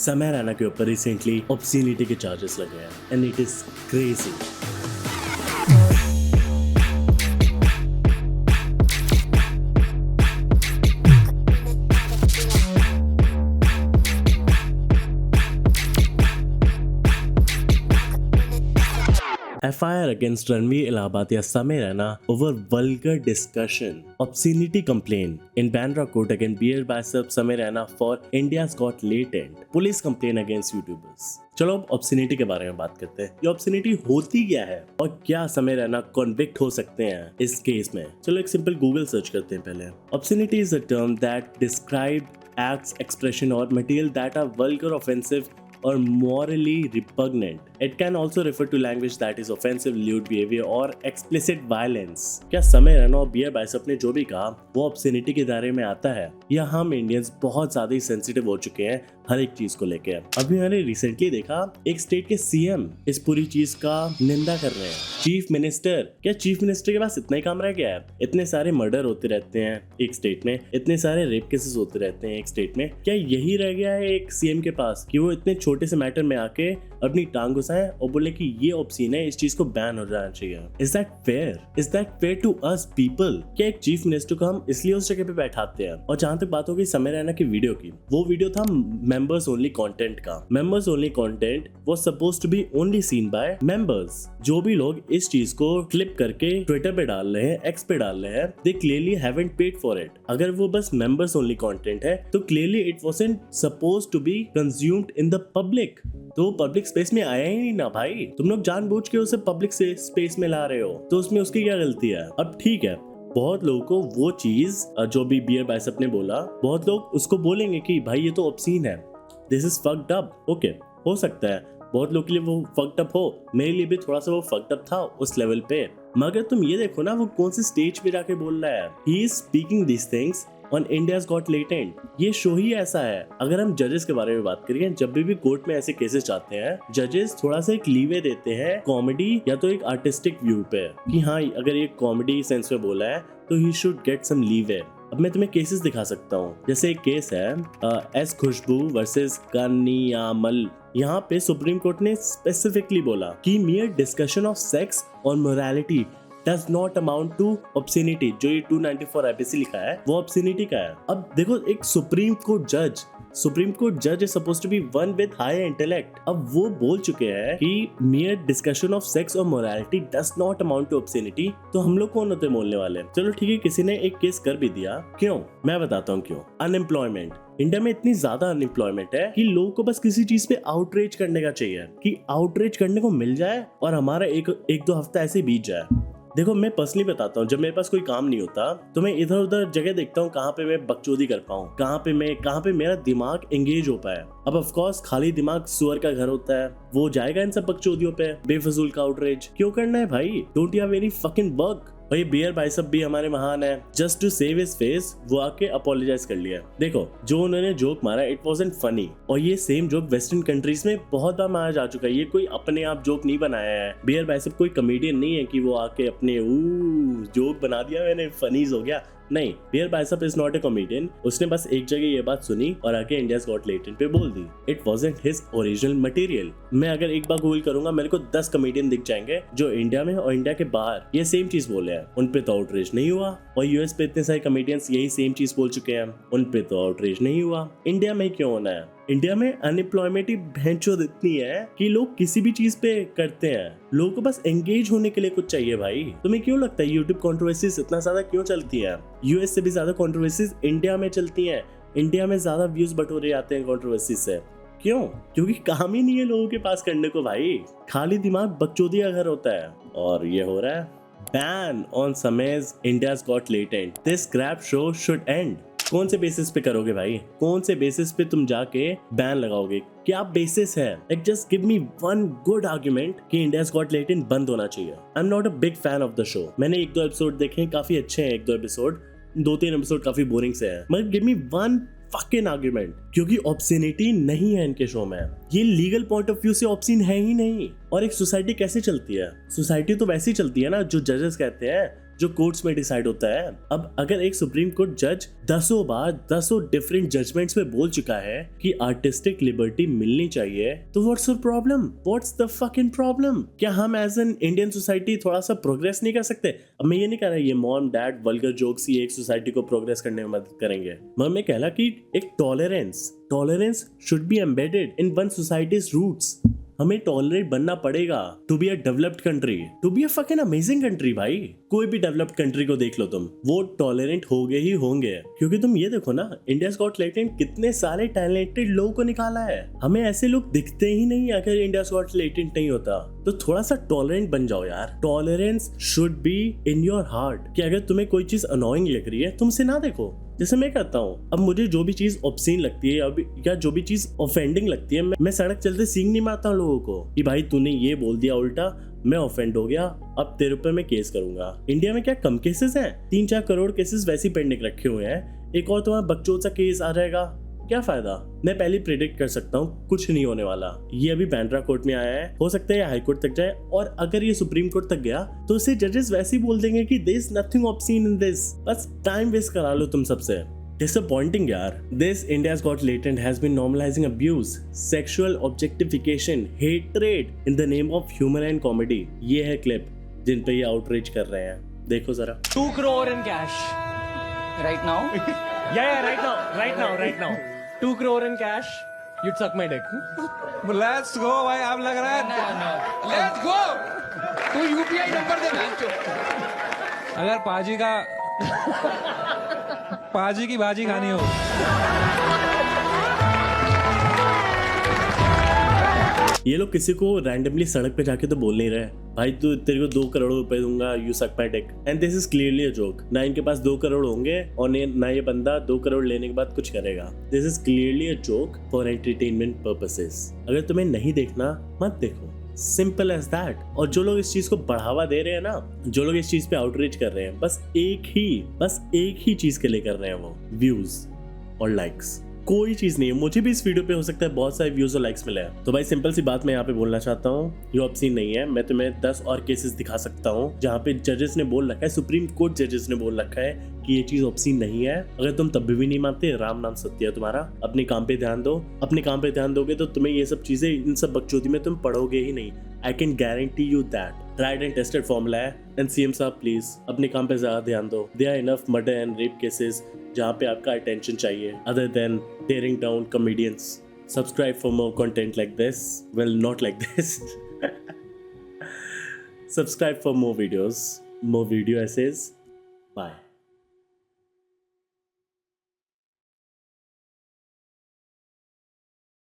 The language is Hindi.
समय रैना के ऊपर रिसेंटली ऑब्ससीनिटी के चार्जेस लगे हैं and it is crazy. FIR against Ranveer Allahabad या समय Raina over vulgar discussion, obscenity complaint in Bandra court against beer bicep समय Raina for India's got latent, police complaint against YouTubers। चलो अब ऑब्ससीनिटी के बारे में बात करते हैं। ये ऑब्ससीनिटी होती क्या है और क्या समय रैना कन्विक्ट हो सकते हैं इस केस में। चलो एक सिंपल गूगल सर्च करते हैं पहले। Obscenity is a term that describe acts, expression or material that are vulgar, offensive or morally repugnant. It can also refer to language that is offensive, lewd behavior or explicit violence। क्या समय रैना और बियर बाइसेप ने जो भी कहा वो ऑब्ससीनिटी के दायरे में आता है या हम इंडियंस बहुत ज्यादा ही सेंसिटिव हो चुके हैं हर एक चीज को लेके। अभी मैंने रिसेंटली देखा एक स्टेट के सीएम इस पूरी चीज का निंदा कर रहे हैं। चीफ मिनिस्टर, क्या चीफ मिनिस्टर के पास इतना ही काम रह गया है? इतने सारे मर्डर होते रहते हैं एक स्टेट में, इतने सारे रेप केसेस होते रहते हैं एक स्टेट में, क्या यही रह गया है एक सीएम के पास कि वो इतने छोटे से मैटर में आके अपनी टांग घुसाएं और बोले कि ये ऑब्सीन है, इस चीज को बैन हो जाना चाहिए? Is that fair? Is that fair to us people? क्या एक चीफ मिनिस्टर को हम इसलिए उस जगह पे बैठाते हैं? और जहां तक बात हो गई समय रैना की वीडियो की, वो वीडियो था मेंबर्स ओनली कंटेंट का। Members only content was supposed to be only seen by members. जो भी लोग इस चीज को क्लिप करके ट्विटर पे डाल रहे हैं, एक्स पे डाल रहे हैं, they clearly haven't paid for it. अगर वो बस मेंबर्स ओनली कंटेंट है तो clearly it wasn't supposed to be consumed in the public. तो पब्लिक स्पेस में आया ही नहीं ना भाई। तुम लोग जानबूझ के उसे पब्लिक स्पेस में ला रहे हो, तो उसमें उसकी क्या गलती है? अब ठीक है, बहुत लोगों को वो चीज जो भी बियर बाइसेप ने बोला, बहुत लोग उसको बोलेंगे कि भाई ये तो ऑब्सीन है, this is fucked up. Okay, हो सकता है बहुत लोग के लिए वो फक्ड अप हो, मेरे लिए भी थोड़ा सा वो फक्ड अप था उस लेवल पे। मगर तुम ये देखो ना वो कौन सी स्टेज पे जाके बोल रहा है। He is speaking this things on India's got latent. ये शो ही ऐसा है। अगर हम जजेस के बारे में बात करें, जब भी कोर्ट में ऐसे केसेस जाते हैं, जजेस थोड़ा सा एक लीवे देते हैं कॉमेडी या तो एक आर्टिस्टिक व्यू पे कि हाँ अगर ये कॉमेडी सेंस में बोला है तो he should get some leeway. अब मैं तुम्हें केसेस दिखा सकता हूँ। जैसे एक केस है एस खुशबू वर्सेस कन्यामल। यहाँ पे सुप्रीम कोर्ट ने स्पेसिफिकली बोला कि मियर डिस्कशन ऑफ सेक्स और morality does not amount to obscenity। जो ये 294 IPC लिखा है वो obscenity का है। अब देखो एक सुप्रीम कोर्ट जज is supposed to be one with high intellect। अब वो बोल चुके हैं कि mere discussion of sex और morality does not amount to obscenity। तो हम लोग कौन होते बोलने वाले? चलो ठीक है, किसी ने एक केस कर भी दिया। क्यों? मैं बताता हूँ क्यों। अनएम्प्लॉयमेंट। इंडिया में इतनी ज्यादा अनएम्प्लॉयमेंट है कि लोगों को बस किसी चीज पे आउटरीच करने का चाहिए कि आउटरीच करने को मिल जाए और हमारा एक दो हफ्ता ऐसे बीत जाए। देखो मैं पर्सनली बताता हूँ, जब मेरे पास कोई काम नहीं होता तो मैं इधर उधर जगह देखता हूँ कहाँ पे मैं बकचोदी कर पाऊँ, कहाँ पे मेरा दिमाग एंगेज हो पाए। अब ऑफ कोर्स खाली दिमाग सुअर का घर होता है, वो जाएगा इन सब बकचोदियों पे, बेफजूल का आउटरीच क्यों करना है भाई? Don't you have any fucking work? भाई बियर बाइसेप भी हमारे महान है, just to save his face वो आके अपोलोजाइज कर लिया। देखो जो उन्होंने जोक मारा इट वाजंट फनी, और ये सेम जोक वेस्टर्न कंट्रीज में बहुत बार मारा जा चुका है। ये कोई अपने आप जोक नहीं बनाया है। बियर बाइसेप कोई कॉमेडियन नहीं है कि वो आके अपने जोक बना दिया मैंने, फनीज हो गया। नहीं, beer biceps is not a comedian. उसने बस एक जगह ये बात सुनी और आके इंडियाज गॉट लेटेंट पे बोल दी। It wasn't his original material. मैं अगर एक बार गूगल करूंगा मेरे को 10 कॉमेडियन दिख जाएंगे जो इंडिया में और इंडिया के बाहर ये सेम चीज बोले हैं। उन पे तो आउटरीच नहीं हुआ, और यूएस पे इतने सारे कॉमेडियंस यही सेम चीज बोल चुके हैं, उन पे तो आउटरीच नहीं हुआ। इंडिया में क्यों होना है? इंडिया में अनएम्प्लॉयमेंट ही भैंचोद इतनी है कि लोग किसी भी चीज पे करते हैं। लोगों को बस एंगेज होने के लिए कुछ चाहिए भाई। तुम्हें क्यों लगता है यूट्यूब कंट्रोवर्सीज इतना ज्यादा क्यों चलती है? यूएस से भी ज्यादा कंट्रोवर्सीज इंडिया में चलती हैं। इंडिया में ज्यादा व्यूज बटोरे जाते हैं कंट्रोवर्सीज से। क्यों? क्योंकि काम ही नहीं है लोगों के पास करने को भाई। खाली दिमाग बकचोदी का घर होता है, और ये हो रहा है। बैन ऑन समय's India's got latent। This crap show should end। कौन से बेसिस पे करोगे भाई? कौन से बेसिस पे तुम जाके बैन लगाओगे? क्या बेसिस है? Like just give me one good argument कि India's got latent बंद होना चाहिए। I'm not a big fan of the show। मैंने 1-2 एपिसोड देखे, काफी अच्छे हैं 1-2 एपिसोड, 2-3 एपिसोड काफी बोरिंग से हैं, मगर give me one fucking argument. क्योंकि ऑब्ससीनिटी नहीं है इनके शो में। ये लीगल पॉइंट ऑफ व्यू से ऑब्सीन है ही नहीं। और एक सोसाइटी कैसे चलती है? सोसाइटी तो वैसे ही चलती है ना जो जजेस कहते हैं, जो कोर्ट्स में डिसाइड होता है। अब अगर एक सुप्रीम कोर्ट जज 10 बार 10 डिफरेंट जजमेंट्स में बोल चुका है कि आर्टिस्टिक लिबर्टी मिलनी चाहिए, तो what's the problem? What's the fucking problem? क्या हम एज एन इंडियन सोसाइटी थोड़ा सा प्रोग्रेस नहीं कर सकते? अब मैं ये नहीं कह रहा ये मॉम डैड वल्गर जोक्स ही एक सोसाइटी को प्रोग्रेस करने में मदद करेंगे, मगर मैं कह रहा कि एक tolerance should be embedded in one society's roots. हमें टॉलरेट बनना पड़ेगा to be a developed country, to be a fucking amazing country. भाई कोई भी डेवलप्ड कंट्री को देख लो तुम, वो टॉलरेंट ही होंगे। क्योंकि तुम ये देखो ना, इंडियाज गॉट टैलेंट कितने सारे टैलेंटेड लोगों को निकाला है। हमें ऐसे लोग दिखते ही नहीं अगर इंडियाज गॉट टैलेंट नहीं होता। तो थोड़ा सा टॉलरेंट बन जाओ यार। Tolerance should be in your heart कि अगर तुम्हें कोई चीज अनोइंग लग रही है तुम उसे ना देखो, जैसे मैं करता हूँ। अब मुझे जो भी चीज ऑब्सीन लगती है या जो भी चीज ऑफेंडिंग लगती है, मैं सड़क चलते सींग नहीं मारता हूँ लोगों को कि भाई तूने ये बोल दिया उल्टा, मैं ऑफेंड हो गया, अब तेरे ऊपर मैं केस करूंगा। इंडिया में क्या कम केसेस हैं? 3-4 करोड़ केसेस वैसे ही पेंडिंग रखे हुए हैं। एक और तुम्हारा बकचोद सा केस आ जाएगा, क्या फायदा? मैं पहले प्रेडिक्ट कर सकता हूँ कुछ नहीं होने वाला। ये अभी बांद्रा कोर्ट में आया है, हो सकता है हाई कोर्ट तक जाए, और अगर ये सुप्रीम कोर्ट तक गया तो उसे जजेस वैसे ही बोल देंगे कि there is nothing obscene in this. बस टाइम वेस्ट करा लो तुम सबसे। Disappointing यार। This India's Got Latent has been normalizing abuse, sexual objectification, hatred in the name of humor and comedy। ये है क्लिप जिन पे ये आउटरीच कर रहे हैं, देखो जरा। 2 crore in cash right now। right now 2 crore in cash, you'd suck my dick। Let's go भाई, आप लग रहा है लेट्स गो। तू यूपीआई नंबर दे। अगर पाजी की भाजी खानी हो। ये लोग किसी को रैंडमली सड़क पे जाके तो बोल नहीं रहे भाई तू तेरे को 2 करोड़ रुपए दूंगा, यू सक my Dick. And this is clearly a joke. ना इनके पास 2 करोड़ होंगे और ना ये बंदा 2 करोड़ लेने के बाद कुछ करेगा। This is clearly a joke for entertainment purposes. अगर तुम्हें नहीं देखना मत देखो, सिंपल एज दैट। और जो लोग इस चीज को बढ़ावा दे रहे हैं ना, जो लोग इस चीज पे आउटरीच कर रहे हैं, बस एक ही चीज के लिए कर रहे हैं, वो व्यूज और लाइक्स। कोई चीज नहीं है। मुझे भी इस वीडियो पे हो सकता है बहुत सारे व्यूज और लाइक्स मिले हैं। तो भाई सिंपल सी बात मैं यहाँ पे बोलना चाहता हूँ, ये ऑब्सीन नहीं है। मैं तुम्हें 10 और केसेस दिखा सकता हूँ जहाँ पे जजेस ने बोल रखा है, सुप्रीम कोर्ट जजेस ने बोल रखा है कि ये चीज ऑब्सीन नहीं है। अगर तुम तब भी नहीं मानते, राम नाम सत्य है तुम्हारा। अपने काम पे ध्यान दो। अपने काम पे ध्यान दोगे तो तुम्हें ये सब चीजें, इन सब बकचोदी में तुम पढ़ोगे ही नहीं। I can guarantee you that. Tried and tested formula है। एंड सीएम साहब प्लीज अपने काम पे ज्यादा ध्यान दो। There are enough murder and rape cases जहाँ पे आपका अटेंशन चाहिए, other than tearing down comedians। Subscribe for more content like this. Well, not like this। Subscribe for more videos, more video essays. Bye.